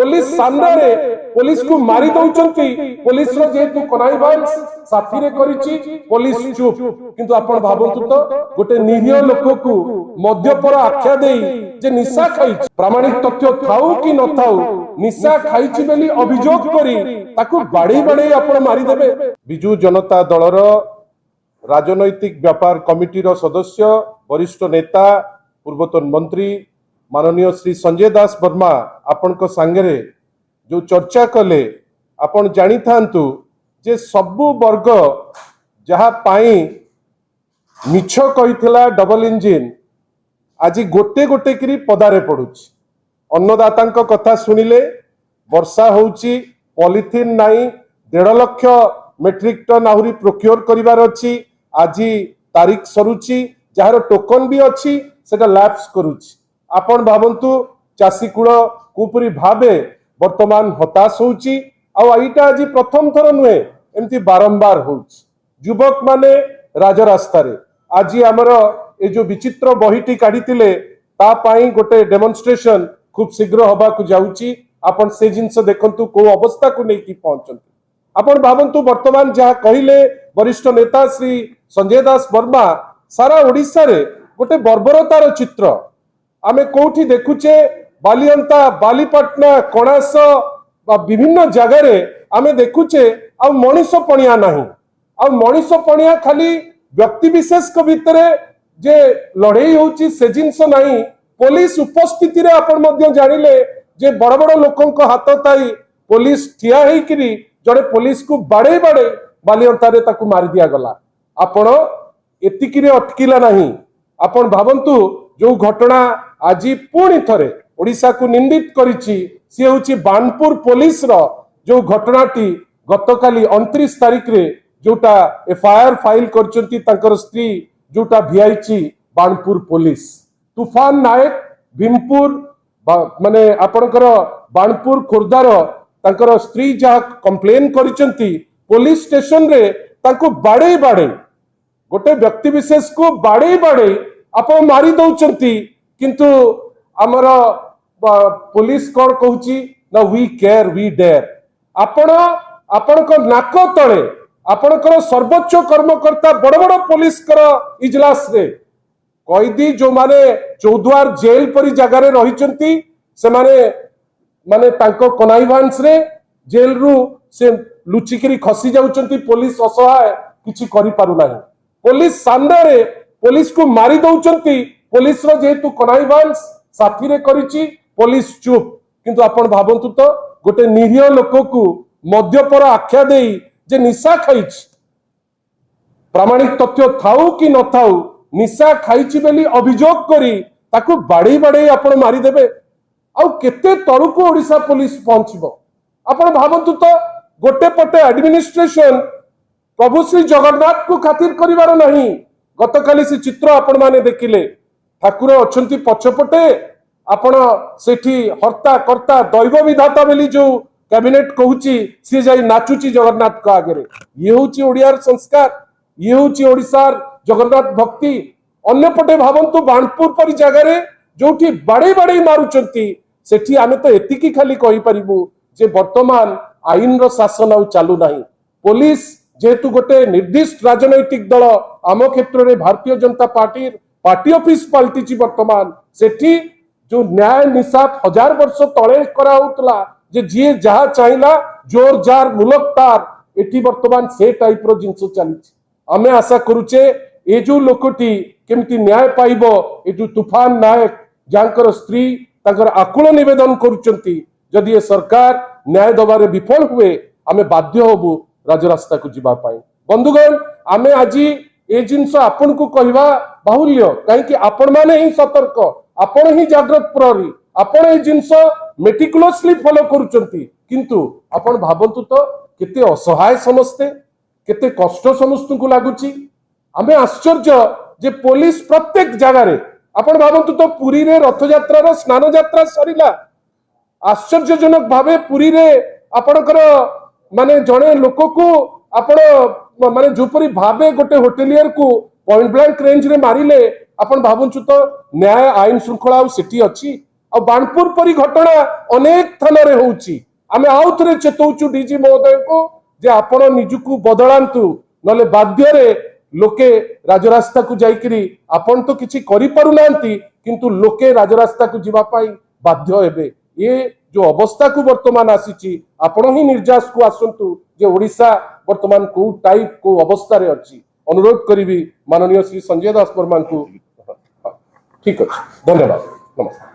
Police सामने police को मारी दौचंती पुलिस रो जेतु कनाइवांस साथी रे करिछि पुलिस चुप किंतु आपण भाबंतु तो गोटे निरीह लोक को मद्यपर आख्या देई जे निशा खाई प्रामाणिक तथ्य थाउ कि न थाउ निशा खाइछि बेली अभियोग करी ताकू बाड़ी बाड़ी आपण मारी देबे। बिजू जनता दलर राजनैतिक व्यापार कमिटी रो सदस्य वरिष्ठ नेता पूर्वतन मंत्री माननीय श्री संजय दास वर्मा आपण को सांगरे जो चर्चा कले आपण जानी थांतु जे सबु वर्ग जहा पाई मिछ कहिथिला डबल इंजिन आज गोटे गोटे करी पदारे पडुछि। अन्नदातांक कथा सुनिले वर्षा होउछि पॉलिथिन नाही 1.5 लाख मेट्रिक टन आहुरी प्रोक्योर करिवार अछि। आज तारीख सरुछि जहार टोकन भी अछि सेटा लैप्स करूछि। आपण भावंतु चासी कूल कुपरी भाबे वर्तमान हताश होउछि आ एटा आज प्रथम थर नुहे एमती बारंबार होउछि। युवक माने राजरास्ता रे आज हमर ए जो विचित्र बहिटी काढितिले ता पाई गोटे डेमोन्स्ट्रेशन खूब शीघ्र होबा को जाउछि। आपण से जिंस देखंतु को अवस्था को नै की पहुंचंतु। आपण भावंतु वर्तमान जहा कहिले वरिष्ठ नेता श्री संजय दास वर्मा सारा ओडिसा रे गोटे बर्बरतार चित्र आमे कोठी देखुचे बालियंता बालीपाटना कणास विभिन्न जगह रे आमे देखुचे आ मनीष पणिया नाही आ मनीष पणिया खाली व्यक्ति विशेष को भितरे जे लड़ाई होची से जिंस नाही पुलिस उपस्थिति रे आपण मध्य जानिले जे बड़ बड़ लोकन को हाथ ताई पुलिस ठिया हेई किरी जड़े पुलिस को बाड़े बाड़े बालियंता रे ताकू मार दिया गला। आपण एतिकी रे अटकिला नाही। आपण भावंतु जो घटना आज पुणी थरे ओडिशा को निंदित करिछि से होछि बानपुर पुलिस रो जो घटनाटी गतकाली 29 तारीख रे जोटा एफआईआर फाइल करचंती तांकर स्त्री जोटा भिआईछि बानपुर पुलिस। तूफान नायक भीमपुर माने आपणकर बानपुर खोर्धार तांकर स्त्री जहा कंप्लेन करिचंती पुलिस स्टेशन रे तांको बाड़े बाड़े गोटे व्यक्ति विशेष को बाड़े बाड़े आपण मारी दौचंती किंतु आमर पुलिस कौन कहूची ना वी केयर वी डेयर। आपण को नाक तले आपणकर सर्वोच्च कर्मकर्ता बड़ बड़ पुलिस कर इजलास रे कैदी जो माने चौद्वार जेल परी जगह रे रहिचंती से माने तांको कनाइवांस रे जेल रु से लुचिकरी खसी जाउचंती। पुलिस असहाय किछि करि पारु नाही। पुलिस सामने रे पुलिस को मारी दौचंती पुलिस रो जेतु कनाइवांस साथी रे करिछि पुलिस चुप किंतु आपण भाबंतु तो गोटे निरीह लोक को मद्यपर आख्या देई जे निशा खाइछि प्रामाणिक तथ्य थाउ कि न थाउ निशा खाइछि बेली अभियोग करी ताकू बाड़ी बाड़ी आपण मारी देबे। आ केते तळुको ओडिशा पुलिस पहुंचबो। आपण भाबंतु तो गोटे पटे एडमिनिस्ट्रेशन प्रभु श्री जगन्नाथ को खातिर करिवार नहीं। गतकाली से चित्र आपण माने देखिले ठाकुर अछंती पछपटे आपण सेठी हर्ता कर्ता दैव विधाता बेली जो कैबिनेट कहूची सी जाई नाचुची जगन्नाथ का आगे। ये होची ओडियार संस्कार, ये होची ओडिसार जगन्नाथ भक्ति। अन्य पटे भावंतु बाणपुर परी जगह रे जोठी बाड़ी बाड़ी मारुचंती सेठी आमे तो एतिकी खाली कहि परिबु जे वर्तमान आईन रो शासन आउ चालू नाही। पुलिस जेतु गोटे निर्दिष्ट राजनैतिक दल आम क्षेत्र में भारतीय जनता पार्टी ऑफिस पलटिची वर्तमान सेठी जो न्याय निशात 1000 वर्ष तले करा होतला जे जी जहा चाहिला जोर जार मुलक तार एठी वर्तमान से टाइप रो जिंस चलीछि। आमे आशा करूचे ए जो लोकटी केमती न्याय पाइबो। ए जो तूफान नायक जानकर स्त्री तांकर आकुल निवेदन करूचंती जदि ए सरकार न्याय दबारे विफल हुए आमे बाध्य होबु राजरास्ता को जीवा पाई। बंधुगण आमे आज ए जिनस आपन को कहवा बाहुल्य कहीं आपण माने ही सतर्क आपण ही जागृत प्रहरी आपण ए जिनस मेटिकुलसली फॉलो करूचंती किंतु आपण भाबंतु तो केते असहाय समस्ते केते कष्ट समस्त को लागुची। आमे आश्चर्य जे पुलिस प्रत्येक जगह रे आपण भाबंतु तो पुरी रे रथ यात्रा रो स्नान यात्रा सरीला आश्चर्यजनक भावे पुरी रे आपणकर माने जड़े लोक को आपण माने जोपरी भावे गोटे होटेलियर को पॉइंट ब्लैंक रेंज रे मारिले आपण भाबुछु तो न्याय आईन श्रृंखला सेठी अछि। आ बाणपुर परी घटना अनेक थाना रे होउची आमे आउ थरे चेतौचु डीजी महोदय को जे आपण निजुकु बदलांतु नले बाध्य रे लोके राजरास्ता को जाइकरी आपण तो किछि करि पारु नांती किंतु लोके राजरास्ता को जीवा पाई बाध्य हेबे ये जो अवस्था को वर्तमान आसीची आपण ही निर्जास को आसंतु जे ओडिसा वर्तमान को टाइप को अवस्था रे अछि अनुरोध करिवि माननीय श्री संजय दास वर्मा को ठीक अछि धन्यवाद नमस्कार।